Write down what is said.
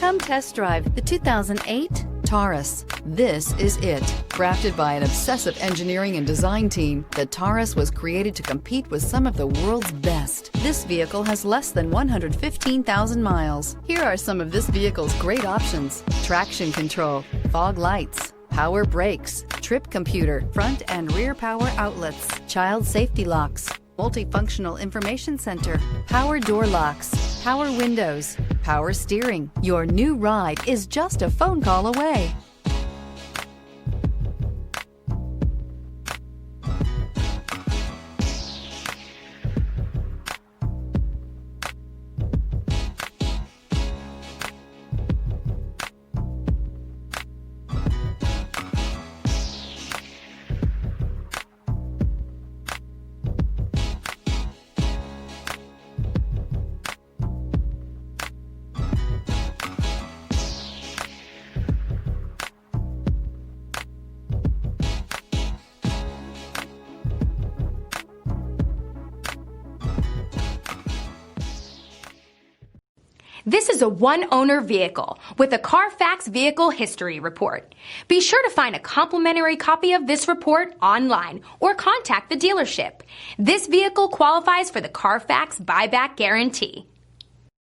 Come test drive the 2008 Taurus. This is it. Crafted by an obsessive engineering and design team, the Taurus was created to compete with some of the world's best. This vehicle has less than 115,000 miles. Here are some of this vehicle's great options: traction control, fog lights, power brakes, trip computer, front and rear power outlets, child safety locks, multifunctional information center, power door locks, power windows, power steering. Your new ride is just a phone call away. This is a one-owner vehicle with a Carfax Vehicle History Report. Be sure to find a complimentary copy of this report online or contact the dealership. This vehicle qualifies for the Carfax Buyback Guarantee.